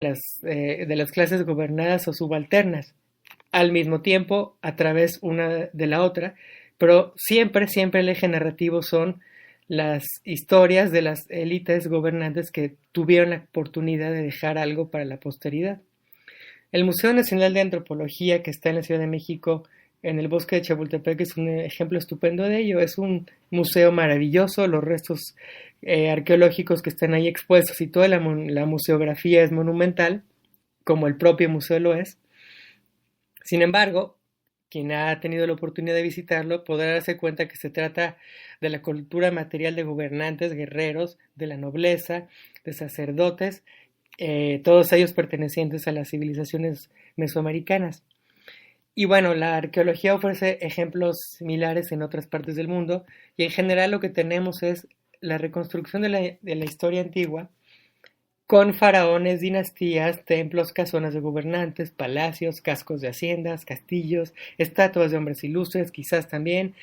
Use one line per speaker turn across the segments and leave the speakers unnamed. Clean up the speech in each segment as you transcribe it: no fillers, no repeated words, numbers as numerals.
de las clases gobernadas o subalternas, al mismo tiempo a través una de la otra, pero siempre el eje narrativo son las historias de las élites gobernantes que tuvieron la oportunidad de dejar algo para la posteridad. El Museo Nacional de Antropología, que está en la Ciudad de México, en el bosque de Chapultepec, es un ejemplo estupendo de ello. Es un museo maravilloso, los restos arqueológicos que están ahí expuestos y toda la museografía es monumental, como el propio museo lo es. Sin embargo, quien ha tenido la oportunidad de visitarlo podrá darse cuenta que se trata de la cultura material de gobernantes, guerreros, de la nobleza, de sacerdotes, todos ellos pertenecientes a las civilizaciones mesoamericanas. Y bueno, la arqueología ofrece ejemplos similares en otras partes del mundo y en general lo que tenemos es la reconstrucción de la historia antigua con faraones, dinastías, templos, casonas de gobernantes, palacios, cascos de haciendas, castillos, estatuas de hombres ilustres, quizás también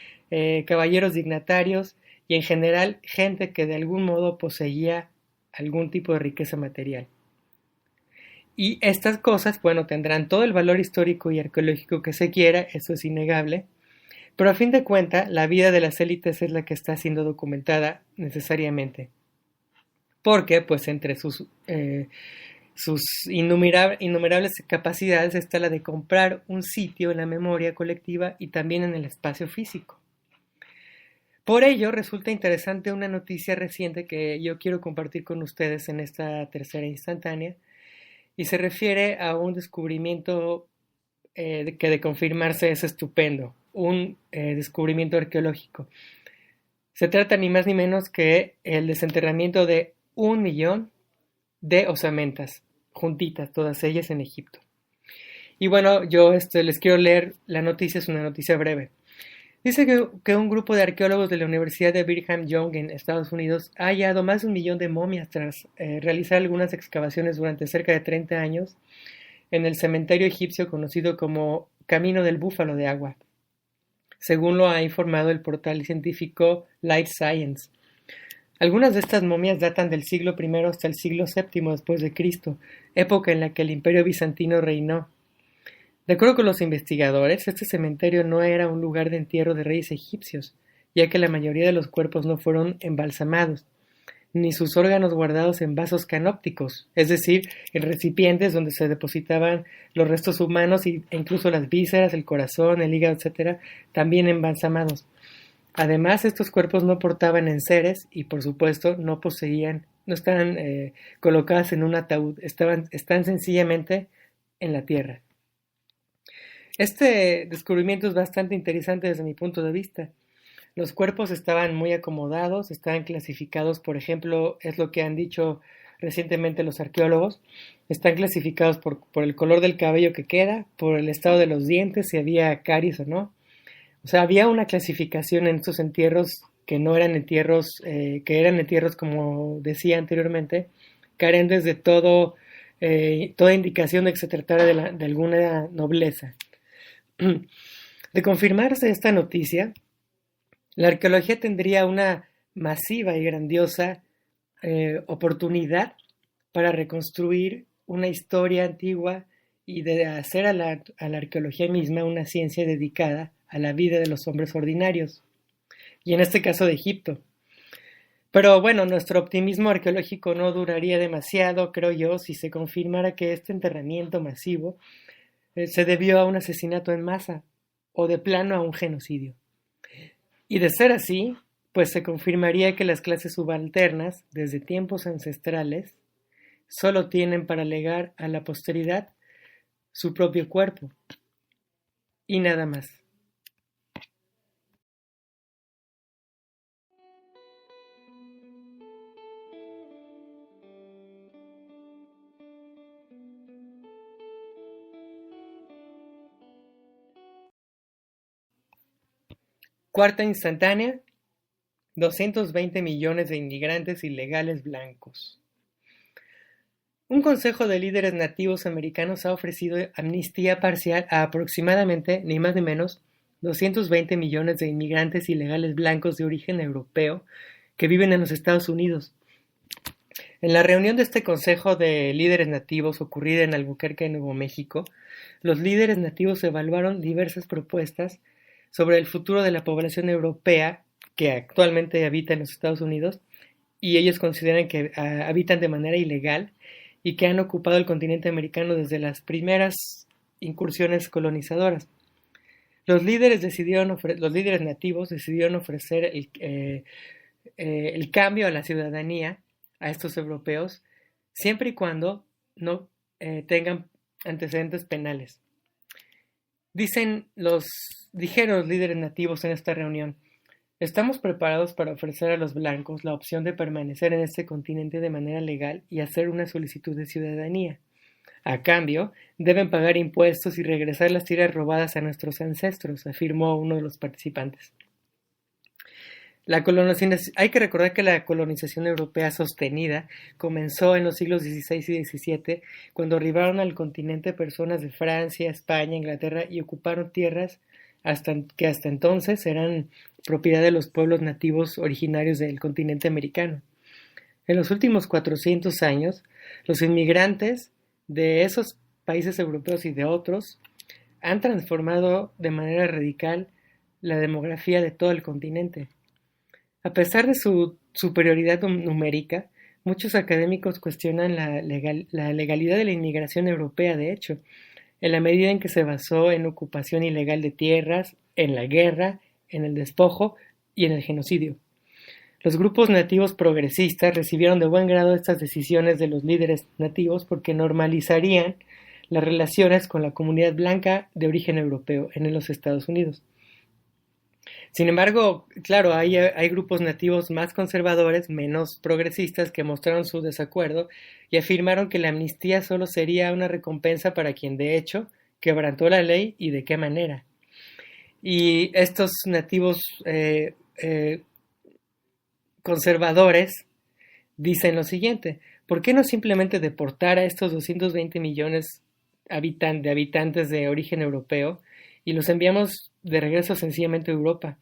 caballeros dignatarios y en general gente que de algún modo poseía algún tipo de riqueza material. Y estas cosas, bueno, tendrán todo el valor histórico y arqueológico que se quiera, eso es innegable, pero a fin de cuentas, la vida de las élites es la que está siendo documentada necesariamente. Porque, pues, entre sus innumerables capacidades está la de comprar un sitio en la memoria colectiva y también en el espacio físico. Por ello, resulta interesante una noticia reciente que yo quiero compartir con ustedes en esta tercera instantánea, y se refiere a un descubrimiento que de confirmarse es estupendo, un descubrimiento arqueológico. Se trata ni más ni menos que el desenterramiento de 1 millón de osamentas, juntitas, todas ellas en Egipto. Y bueno, yo les quiero leer la noticia, es una noticia breve. Dice que un grupo de arqueólogos de la Universidad de Brigham Young en Estados Unidos ha hallado más de 1 millón de momias tras realizar algunas excavaciones durante cerca de 30 años en el cementerio egipcio conocido como Camino del Búfalo de Agua, según lo ha informado el portal científico Life Science. Algunas de estas momias datan del siglo I hasta el siglo VII después de Cristo, época en la que el Imperio bizantino reinó. De acuerdo con los investigadores, este cementerio no era un lugar de entierro de reyes egipcios, ya que la mayoría de los cuerpos no fueron embalsamados, ni sus órganos guardados en vasos canópticos, es decir, en recipientes donde se depositaban los restos humanos e incluso las vísceras, el corazón, el hígado, etc., también embalsamados. Además, estos cuerpos no portaban enseres y, por supuesto, no estaban colocadas en un ataúd, están sencillamente en la tierra. Este descubrimiento es bastante interesante desde mi punto de vista. Los cuerpos estaban muy acomodados, estaban clasificados, por ejemplo, es lo que han dicho recientemente los arqueólogos, están clasificados por el color del cabello que queda, por el estado de los dientes, si había caries o no. O sea, había una clasificación en estos entierros que no eran entierros, que eran entierros, como decía anteriormente, carentes de toda indicación de que se tratara de alguna nobleza. De confirmarse esta noticia, la arqueología tendría una masiva y grandiosa oportunidad para reconstruir una historia antigua y de hacer a la arqueología misma una ciencia dedicada a la vida de los hombres ordinarios, y en este caso de Egipto. Pero bueno, nuestro optimismo arqueológico no duraría demasiado, creo yo, si se confirmara que este enterramiento masivo se debió a un asesinato en masa o de plano a un genocidio. Y de ser así, pues se confirmaría que las clases subalternas, desde tiempos ancestrales, solo tienen para legar a la posteridad su propio cuerpo y nada más. Cuarta instantánea, 220 millones de inmigrantes ilegales blancos. Un consejo de líderes nativos americanos ha ofrecido amnistía parcial a aproximadamente, ni más ni menos, 220 millones de inmigrantes ilegales blancos de origen europeo que viven en los Estados Unidos. En la reunión de este Consejo de Líderes Nativos ocurrida en Albuquerque, Nuevo México, los líderes nativos evaluaron diversas propuestas sobre el futuro de la población europea que actualmente habita en los Estados Unidos, y ellos consideran que habitan de manera ilegal y que han ocupado el continente americano desde las primeras incursiones colonizadoras. Los líderes nativos decidieron ofrecer el cambio a la ciudadanía a estos europeos, siempre y cuando no tengan antecedentes penales. Dijeron los líderes nativos en esta reunión: estamos preparados para ofrecer a los blancos la opción de permanecer en este continente de manera legal y hacer una solicitud de ciudadanía. A cambio, deben pagar impuestos y regresar las tierras robadas a nuestros ancestros, afirmó uno de los participantes. Hay que recordar que la colonización europea sostenida comenzó en los siglos XVI y XVII, cuando arribaron al continente personas de Francia, España, Inglaterra y ocuparon tierras que hasta entonces eran propiedad de los pueblos nativos originarios del continente americano. En los últimos 400 años, los inmigrantes de esos países europeos y de otros han transformado de manera radical la demografía de todo el continente. A pesar de su superioridad numérica, muchos académicos cuestionan la legalidad de la inmigración europea, de hecho, en la medida en que se basó en ocupación ilegal de tierras, en la guerra, en el despojo y en el genocidio. Los grupos nativos progresistas recibieron de buen grado estas decisiones de los líderes nativos porque normalizarían las relaciones con la comunidad blanca de origen europeo en los Estados Unidos. Sin embargo, claro, hay grupos nativos más conservadores, menos progresistas, que mostraron su desacuerdo y afirmaron que la amnistía solo sería una recompensa para quien de hecho quebrantó la ley y de qué manera. Y estos nativos conservadores dicen lo siguiente: ¿por qué no simplemente deportar a estos 220 millones de habitantes de origen europeo y los enviamos de regreso sencillamente a Europa?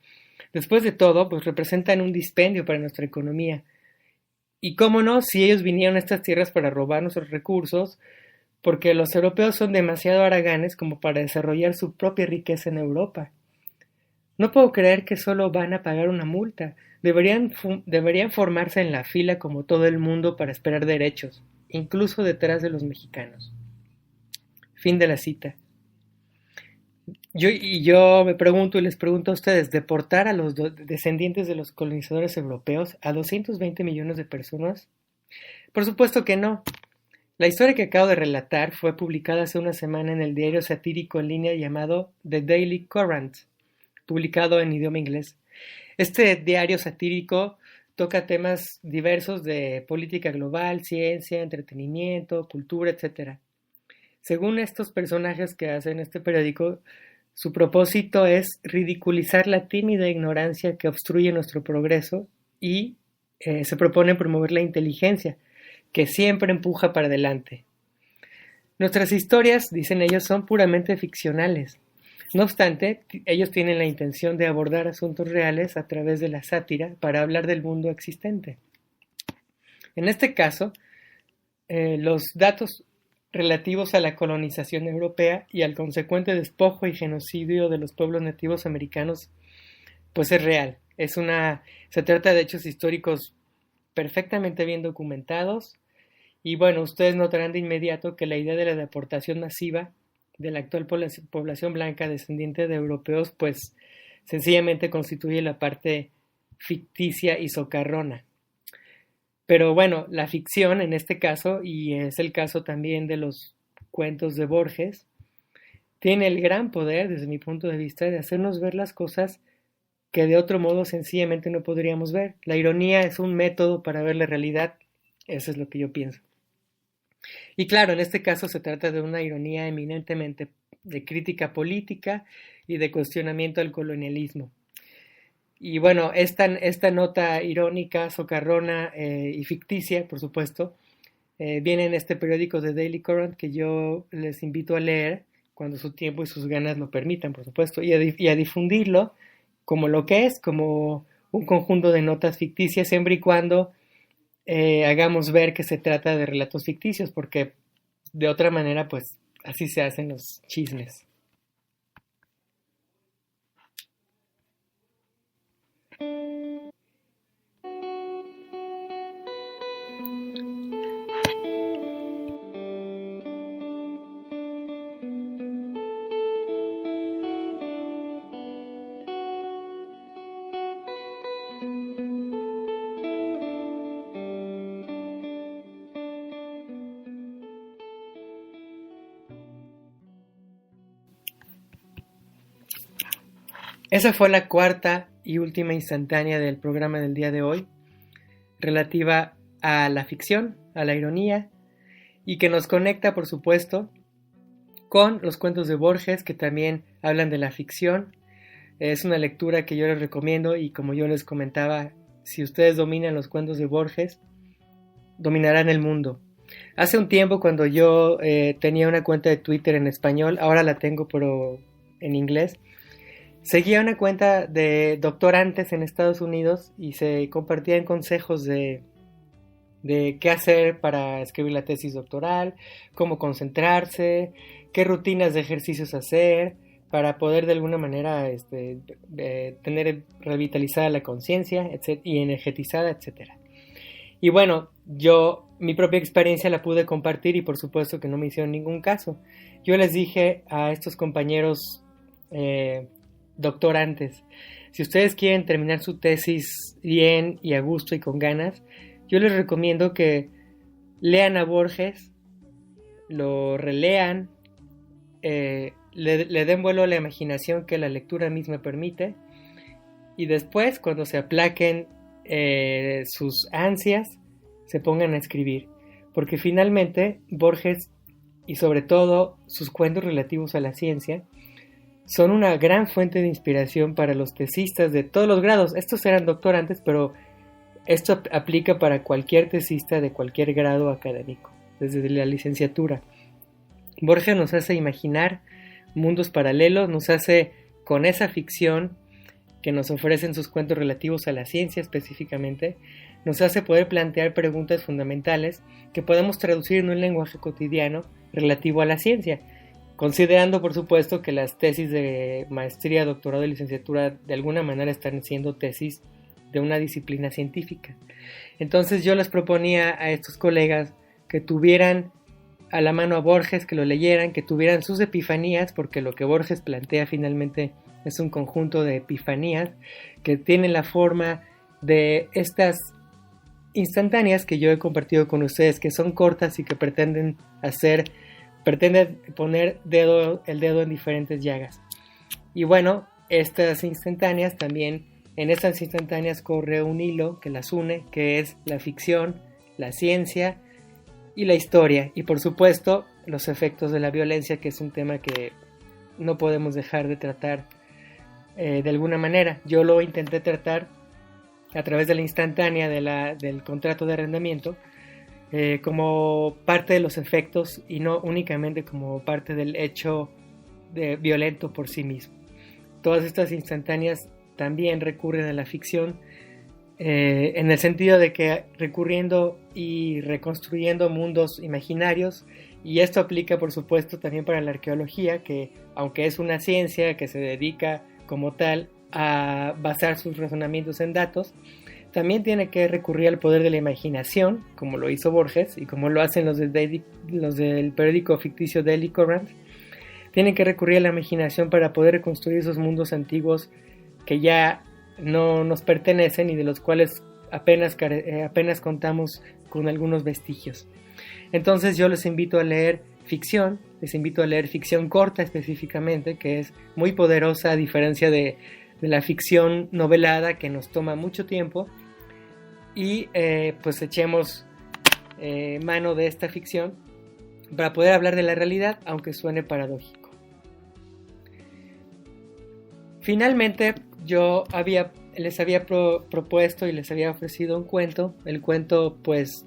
Después de todo, pues representan un dispendio para nuestra economía. Y cómo no, si ellos vinieron a estas tierras para robar nuestros recursos, porque los europeos son demasiado haraganes como para desarrollar su propia riqueza en Europa. No puedo creer que solo van a pagar una multa. Deberían formarse en la fila como todo el mundo para esperar derechos, incluso detrás de los mexicanos. Fin de la cita. Yo me pregunto y les pregunto a ustedes: ¿deportar a los descendientes de los colonizadores europeos, a 220 millones de personas? Por supuesto que no. La historia que acabo de relatar fue publicada hace una semana en el diario satírico en línea llamado The Daily Courant, publicado en idioma inglés. Este diario satírico toca temas diversos de política global, ciencia, entretenimiento, cultura, etc. Según estos personajes que hacen este periódico, su propósito es ridiculizar la tímida ignorancia que obstruye nuestro progreso y se propone promover la inteligencia, que siempre empuja para adelante. Nuestras historias, dicen ellos, son puramente ficcionales. No obstante, ellos tienen la intención de abordar asuntos reales a través de la sátira para hablar del mundo existente. En este caso, los datos relativos a la colonización europea y al consecuente despojo y genocidio de los pueblos nativos americanos, pues es real. Se trata de hechos históricos perfectamente bien documentados, y bueno, ustedes notarán de inmediato que la idea de la deportación masiva de la actual población blanca descendiente de europeos, pues sencillamente constituye la parte ficticia y socarrona. Pero bueno, la ficción en este caso, y es el caso también de los cuentos de Borges, tiene el gran poder, desde mi punto de vista, de hacernos ver las cosas que de otro modo sencillamente no podríamos ver. La ironía es un método para ver la realidad, eso es lo que yo pienso. Y claro, en este caso se trata de una ironía eminentemente de crítica política y de cuestionamiento al colonialismo. Y bueno, esta nota irónica, socarrona y ficticia, por supuesto, viene en este periódico de Daily Current, que yo les invito a leer cuando su tiempo y sus ganas lo permitan, por supuesto, y a difundirlo como lo que es, como un conjunto de notas ficticias, siempre y cuando hagamos ver que se trata de relatos ficticios, porque de otra manera, pues así se hacen los chismes. Esa fue la cuarta y última instantánea del programa del día de hoy, relativa a la ficción, a la ironía, y que nos conecta, por supuesto, con los cuentos de Borges, que también hablan de la ficción. Es una lectura que yo les recomiendo, y como yo les comentaba, si ustedes dominan los cuentos de Borges, dominarán el mundo. Hace un tiempo, cuando yo tenía una cuenta de Twitter en español, ahora la tengo pero en inglés, seguía una cuenta de doctorantes en Estados Unidos y se compartían consejos de qué hacer para escribir la tesis doctoral, cómo concentrarse, qué rutinas de ejercicios hacer para poder de alguna manera tener revitalizada la conciencia y energetizada, etc. Y bueno, yo mi propia experiencia la pude compartir y por supuesto que no me hicieron ningún caso. Yo les dije a estos compañeros doctorantes, si ustedes quieren terminar su tesis bien y a gusto y con ganas, yo les recomiendo que lean a Borges, lo relean, le den vuelo a la imaginación que la lectura misma permite, y después, cuando se aplaquen sus ansias, se pongan a escribir, porque finalmente Borges, y sobre todo sus cuentos relativos a la ciencia, son una gran fuente de inspiración para los tesistas de todos los grados. Estos eran doctorantes, pero esto aplica para cualquier tesista de cualquier grado académico, desde la licenciatura. Borges nos hace imaginar mundos paralelos, nos hace, con esa ficción que nos ofrecen sus cuentos relativos a la ciencia específicamente, nos hace poder plantear preguntas fundamentales que podemos traducir en un lenguaje cotidiano relativo a la ciencia, considerando por supuesto que las tesis de maestría, doctorado y licenciatura de alguna manera están siendo tesis de una disciplina científica. Entonces yo les proponía a estos colegas que tuvieran a la mano a Borges, que lo leyeran, que tuvieran sus epifanías, porque lo que Borges plantea finalmente es un conjunto de epifanías que tienen la forma de estas instantáneas que yo he compartido con ustedes, que son cortas y que pretenden poner el dedo en diferentes llagas. Y bueno, estas instantáneas también, en estas instantáneas corre un hilo que las une, que es la ficción, la ciencia y la historia, y por supuesto los efectos de la violencia, que es un tema que no podemos dejar de tratar de alguna manera. Yo lo intenté tratar a través de la instantánea del contrato de arrendamiento, como parte de los efectos y no únicamente como parte del hecho violento por sí mismo. Todas estas instantáneas también recurren a la ficción, en el sentido de que recurriendo y reconstruyendo mundos imaginarios, y esto aplica por supuesto también para la arqueología, que aunque es una ciencia que se dedica como tal a basar sus razonamientos en datos, también tiene que recurrir al poder de la imaginación, como lo hizo Borges y como lo hacen los del periódico ficticio Daily Current. Tienen que recurrir a la imaginación para poder reconstruir esos mundos antiguos que ya no nos pertenecen y de los cuales apenas contamos con algunos vestigios. Entonces yo les invito a leer ficción, les invito a leer ficción corta específicamente, que es muy poderosa a diferencia de la ficción novelada, que nos toma mucho tiempo, y pues echemos mano de esta ficción para poder hablar de la realidad, aunque suene paradójico. Finalmente yo les había propuesto y les había ofrecido un cuento. El cuento pues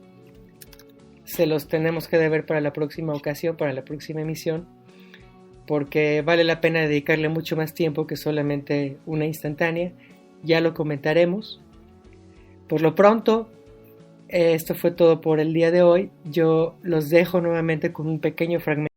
se los tenemos que deber para la próxima ocasión, para la próxima emisión, porque vale la pena dedicarle mucho más tiempo que solamente una instantánea. Ya lo comentaremos. Por lo pronto, Esto fue todo por el día de hoy. Yo los dejo nuevamente con un pequeño fragmento